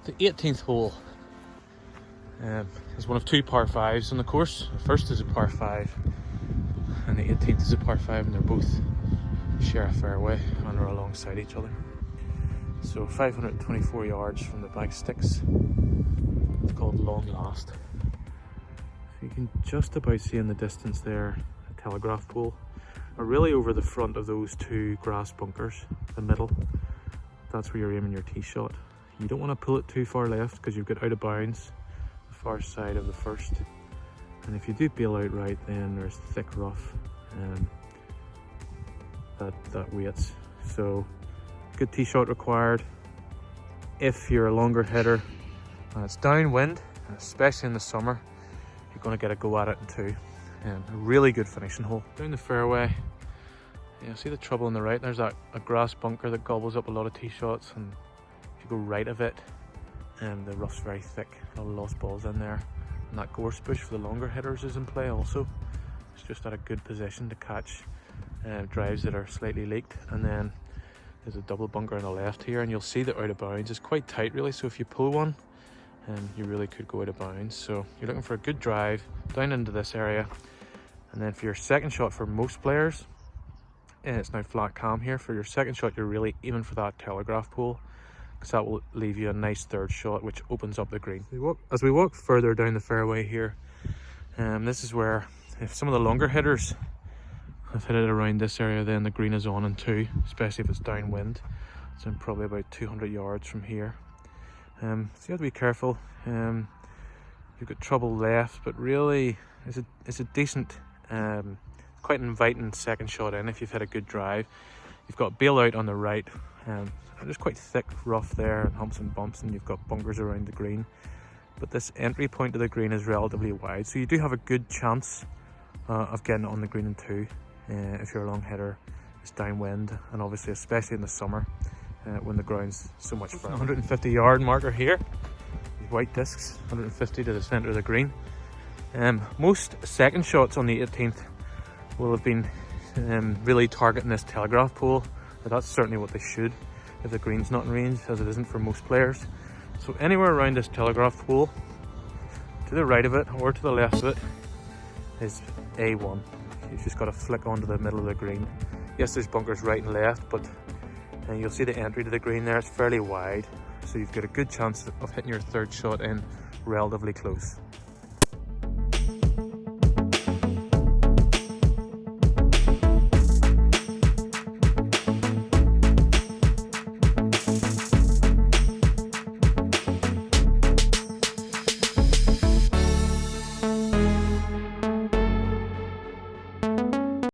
The 18th hole is one of two par 5s on the course. The first is a par 5 and the 18th is a par 5, and they're both share a fairway and are alongside each other. So 524 yards from the back sticks. It's called Long Last. So you can just about see in the distance there a telegraph pole, or really over the front of those two grass bunkers, the middle. That's where you're aiming your tee shot. You don't want to pull it too far left because you've got out of bounds the far side of the first. And if you do bail out right, then there's thick rough that waits. So good tee shot required. If you're a longer hitter and it's downwind, especially in the summer, you're going to get a go at it in two. A really good finishing hole. Down the fairway, you see the trouble on the right. There's a grass bunker that gobbles up a lot of tee shots, and if you go right of it, the rough's very thick, a lot of lost balls in there. And that gorse bush for the longer hitters is in play also. It's just at a good position to catch drives that are slightly leaked. And then there's a double bunker on the left here, and you'll see that out of bounds is quite tight really, so if you pull one, you really could go out of bounds. So you're looking for a good drive down into this area. And then for your second shot, for most players, it's now flat calm here. For your second shot, you're really aiming for that telegraph pole, because that will leave you a nice third shot, which opens up the green. As we walk further down the fairway here, this is where, if some of the longer hitters have hit it around this area, then the green is on in two, especially if it's downwind. It's in probably about 200 yards from here. So you have to be careful. You've got trouble left, but really it's a decent, quite an inviting second shot in if you've hit a good drive. You've got bail out on the right, there's quite thick rough there and humps and bumps, and you've got bunkers around the green. But this entry point to the green is relatively wide, so you do have a good chance of getting it on the green in two if you're a long hitter. It's downwind, and obviously especially in the summer when the ground's so much firmer. 150 yard marker here, these white discs, 150 to the centre of the green. Most second shots on the 18th will have been really targeting this telegraph pole, but that's certainly what they should if the green's not in range, as it isn't for most players. So anywhere around this telegraph pole, to the right of it or to the left of it, is A1. You've just got to flick onto the middle of the green. Yes, there's bunkers right and left, but you'll see the entry to the green there, it's fairly wide, so you've got a good chance of hitting your third shot in relatively close.